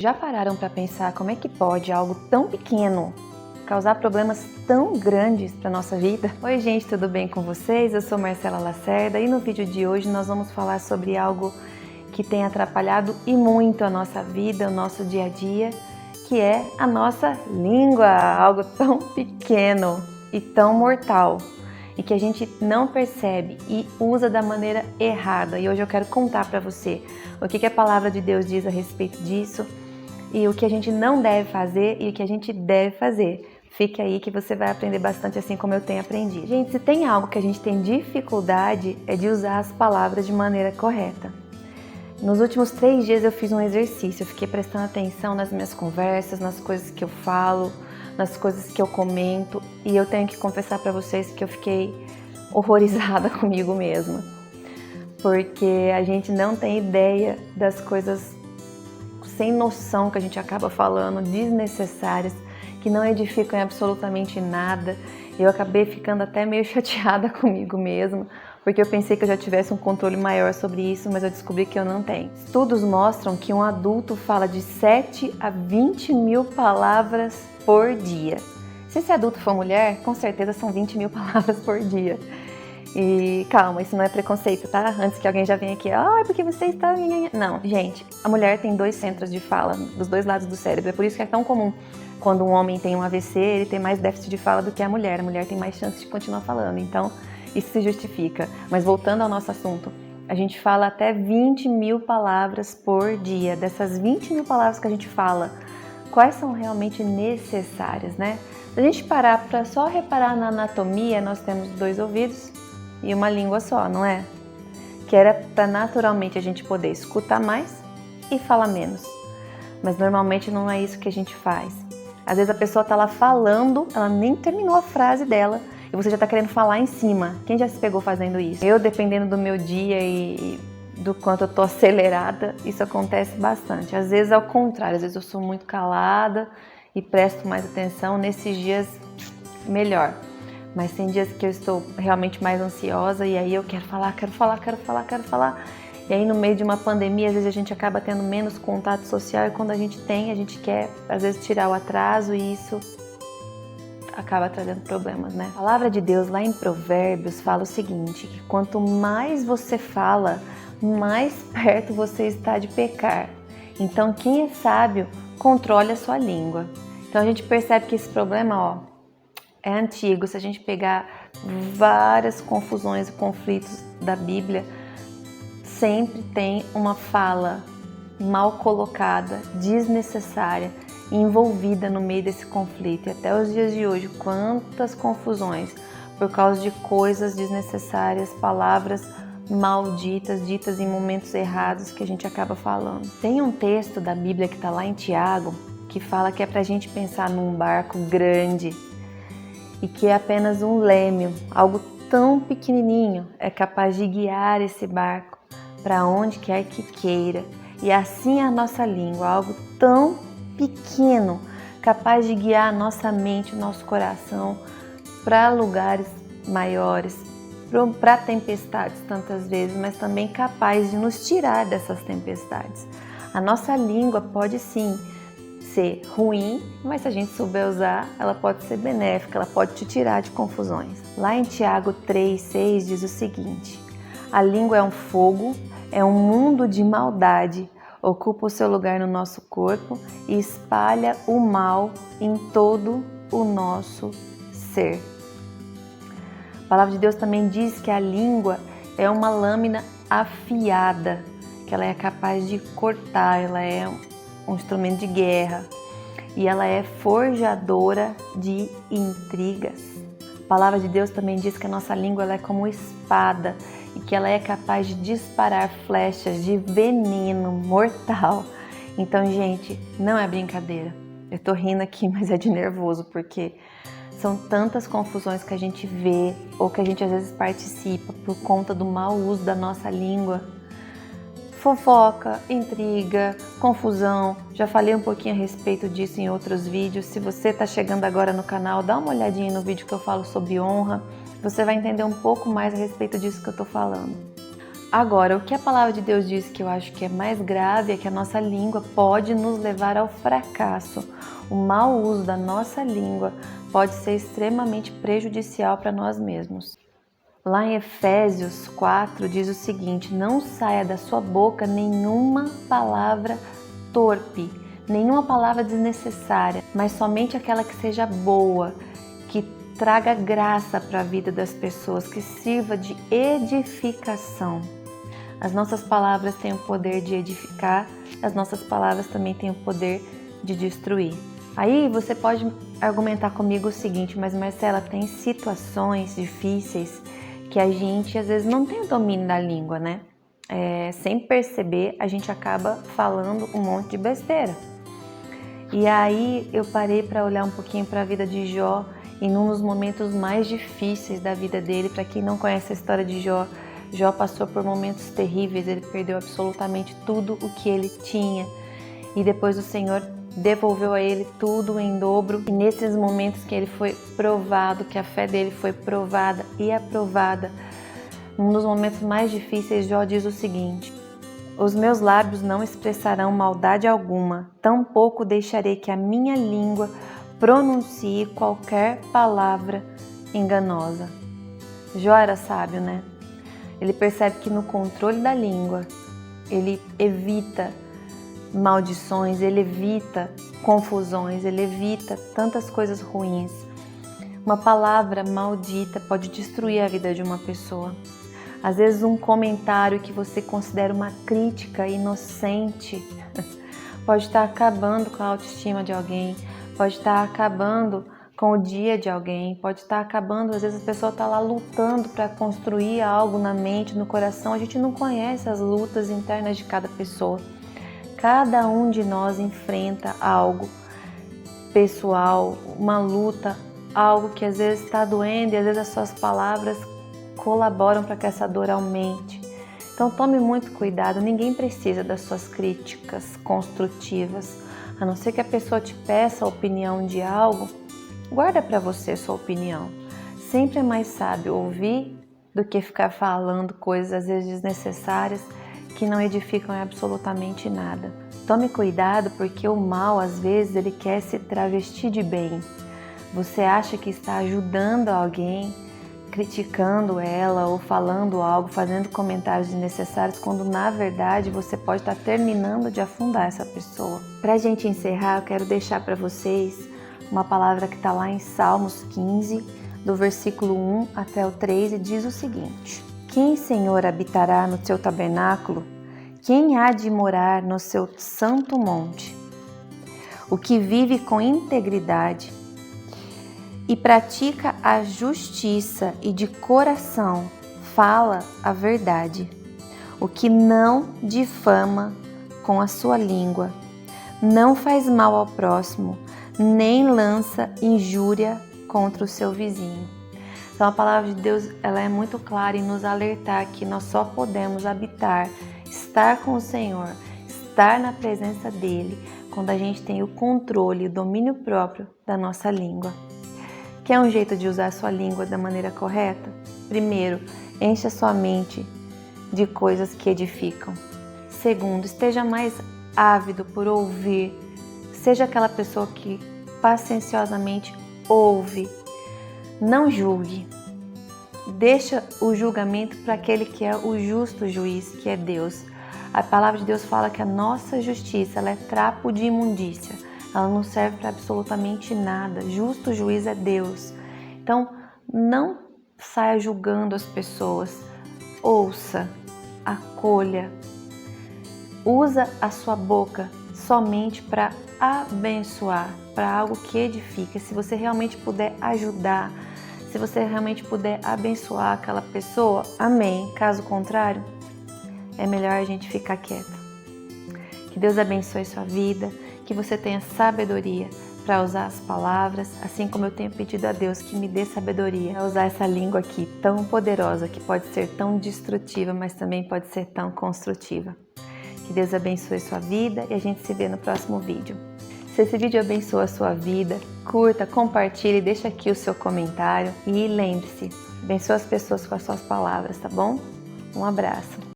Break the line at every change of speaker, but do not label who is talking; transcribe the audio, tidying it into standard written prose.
Já pararam para pensar como é que pode algo tão pequeno causar problemas tão grandes para nossa vida? Oi gente, tudo bem com vocês? Eu sou Marcela Lacerda e no vídeo de hoje nós vamos falar sobre algo que tem atrapalhado e muito a nossa vida, o nosso dia a dia, que é a nossa língua, algo tão pequeno e tão mortal e que a gente não percebe e usa da maneira errada. E hoje eu quero contar para você o que a palavra de Deus diz a respeito disso e o que a gente não deve fazer e o que a gente deve fazer. Fique aí que você vai aprender bastante assim como eu tenho aprendido. Gente, se tem algo que a gente tem dificuldade é de usar as palavras de maneira correta. Nos últimos 3 dias eu fiz um exercício, eu fiquei prestando atenção nas minhas conversas, nas coisas que eu falo, nas coisas que eu comento, e eu tenho que confessar para vocês que eu fiquei horrorizada comigo mesma, porque a gente não tem ideia das coisas sem noção que a gente acaba falando, desnecessárias, que não edificam em absolutamente nada. Eu acabei ficando até meio chateada comigo mesma, porque eu pensei que eu já tivesse um controle maior sobre isso, mas eu descobri que eu não tenho. Estudos mostram que um adulto fala de 7 a 20 mil palavras por dia. Se esse adulto for mulher, com certeza são 20 mil palavras por dia. E calma, isso não é preconceito, tá? Antes que alguém já venha aqui, porque você está... Não, gente, a mulher tem 2 centros de fala, dos 2 lados do cérebro. É por isso que é tão comum, quando um homem tem um AVC, ele tem mais déficit de fala do que a mulher. A mulher tem mais chance de continuar falando, então isso se justifica. Mas voltando ao nosso assunto, a gente fala até 20 mil palavras por dia. Dessas 20 mil palavras que a gente fala, quais são realmente necessárias, né? Se a gente parar para só reparar na anatomia, nós temos 2 ouvidos e uma língua só, não é? Que era para naturalmente a gente poder escutar mais e falar menos. Mas normalmente não é isso que a gente faz. Às vezes a pessoa tá lá falando, ela nem terminou a frase dela e você já tá querendo falar em cima. Quem já se pegou fazendo isso? Eu, dependendo do meu dia e do quanto eu tô acelerada, isso acontece bastante. Às vezes ao contrário, às vezes eu sou muito calada e presto mais atenção. Nesses dias, melhor. Mas tem dias que eu estou realmente mais ansiosa e aí eu quero falar. E aí no meio de uma pandemia, às vezes a gente acaba tendo menos contato social e quando a gente tem, a gente quer às vezes tirar o atraso e isso acaba trazendo problemas, né? A palavra de Deus lá em Provérbios fala o seguinte, que quanto mais você fala, mais perto você está de pecar. Então quem é sábio, controle a sua língua. Então a gente percebe que esse problema, é antigo. Se a gente pegar várias confusões e conflitos da Bíblia, sempre tem uma fala mal colocada, desnecessária, envolvida no meio desse conflito. E até os dias de hoje, quantas confusões por causa de coisas desnecessárias, palavras malditas, ditas em momentos errados que a gente acaba falando. Tem um texto da Bíblia que está lá em Tiago, que fala que é pra gente pensar num barco grande, e que é apenas um leme, algo tão pequenininho, é capaz de guiar esse barco para onde quer que queira. E assim a nossa língua, algo tão pequeno, capaz de guiar a nossa mente, o nosso coração para lugares maiores, para tempestades tantas vezes, mas também capaz de nos tirar dessas tempestades. A nossa língua pode sim ser ruim, mas se a gente souber usar, ela pode ser benéfica, ela pode te tirar de confusões. Lá em Tiago 3,6 diz o seguinte: a língua é um fogo, é um mundo de maldade, ocupa o seu lugar no nosso corpo e espalha o mal em todo o nosso ser. A palavra de Deus também diz que a língua é uma lâmina afiada, que ela é capaz de cortar, ela é um instrumento de guerra e ela é forjadora de intrigas. A palavra de Deus também diz que a nossa língua ela é como espada e que ela é capaz de disparar flechas de veneno mortal. Então, gente, não é brincadeira. Eu tô rindo aqui, mas é de nervoso porque são tantas confusões que a gente vê ou que a gente às vezes participa por conta do mau uso da nossa língua. Fofoca, intriga, confusão, já falei um pouquinho a respeito disso em outros vídeos. Se você está chegando agora no canal, dá uma olhadinha no vídeo que eu falo sobre honra, você vai entender um pouco mais a respeito disso que eu estou falando. Agora, o que a palavra de Deus diz que eu acho que é mais grave é que a nossa língua pode nos levar ao fracasso. O mau uso da nossa língua pode ser extremamente prejudicial para nós mesmos. Lá em Efésios 4 diz o seguinte: não saia da sua boca nenhuma palavra torpe, nenhuma palavra desnecessária, mas somente aquela que seja boa, que traga graça para a vida das pessoas, que sirva de edificação. As nossas palavras têm o poder de edificar, as nossas palavras também têm o poder de destruir. Aí você pode argumentar comigo o seguinte: mas Marcela, tem situações difíceis que a gente às vezes não tem o domínio da língua, né? Sem perceber, a gente acaba falando um monte de besteira. E aí eu parei para olhar um pouquinho para a vida de Jó, e num dos momentos mais difíceis da vida dele. Para quem não conhece a história de Jó, Jó passou por momentos terríveis, ele perdeu absolutamente tudo o que ele tinha. E depois o Senhor devolveu a ele tudo em dobro. E nesses momentos que ele foi provado, que a fé dele foi provada e aprovada, num dos momentos mais difíceis, Jó diz o seguinte: os meus lábios não expressarão maldade alguma, tampouco deixarei que a minha língua pronuncie qualquer palavra enganosa. Jó era sábio, né? Ele percebe que no controle da língua, ele evita maldições, ele evita confusões, ele evita tantas coisas ruins. Uma palavra maldita pode destruir a vida de uma pessoa. Às vezes um comentário que você considera uma crítica inocente pode estar acabando com a autoestima de alguém, pode estar acabando com o dia de alguém, pode estar acabando, às vezes a pessoa está lá lutando para construir algo na mente, no coração. A gente não conhece as lutas internas de cada pessoa. Cada um de nós enfrenta algo pessoal, uma luta, algo que às vezes está doendo e às vezes as suas palavras colaboram para que essa dor aumente. Então tome muito cuidado, ninguém precisa das suas críticas construtivas, a não ser que a pessoa te peça a opinião de algo. Guarda para você sua opinião. Sempre é mais sábio ouvir do que ficar falando coisas às vezes desnecessárias que não edificam em absolutamente nada. Tome cuidado, porque o mal às vezes ele quer se travestir de bem. Você acha que está ajudando alguém, criticando ela ou falando algo, fazendo comentários desnecessários, quando na verdade você pode estar terminando de afundar essa pessoa. Para a gente encerrar, eu quero deixar para vocês uma palavra que está lá em Salmos 15, do versículo 1 até o 3, e diz o seguinte: quem, Senhor, habitará no teu tabernáculo? Quem há de morar no seu santo monte? O que vive com integridade e pratica a justiça e de coração fala a verdade. O que não difama com a sua língua, não faz mal ao próximo, nem lança injúria contra o seu vizinho. Então a palavra de Deus, ela é muito clara em nos alertar que nós só podemos habitar, estar com o Senhor, estar na presença dele, quando a gente tem o controle, o domínio próprio da nossa língua. Quer um jeito de usar a sua língua da maneira correta? Primeiro, encha a sua mente de coisas que edificam. Segundo, esteja mais ávido por ouvir. Seja aquela pessoa que pacienciosamente ouve. Não julgue. Deixa o julgamento para aquele que é o justo juiz, que é Deus. A palavra de Deus fala que a nossa justiça, ela é trapo de imundícia. Ela não serve para absolutamente nada. Justo juiz é Deus. Então, não saia julgando as pessoas. Ouça, acolha. Usa a sua boca somente para abençoar, para algo que edifica. Se você realmente puder ajudar, se você realmente puder abençoar aquela pessoa, amém. Caso contrário, é melhor a gente ficar quieto. Que Deus abençoe sua vida, que você tenha sabedoria para usar as palavras, assim como eu tenho pedido a Deus que me dê sabedoria para usar essa língua aqui tão poderosa, que pode ser tão destrutiva, mas também pode ser tão construtiva. Que Deus abençoe sua vida e a gente se vê no próximo vídeo. Se esse vídeo abençoa a sua vida, curta, compartilhe, deixa aqui o seu comentário e lembre-se, abençoe as pessoas com as suas palavras, tá bom? Um abraço.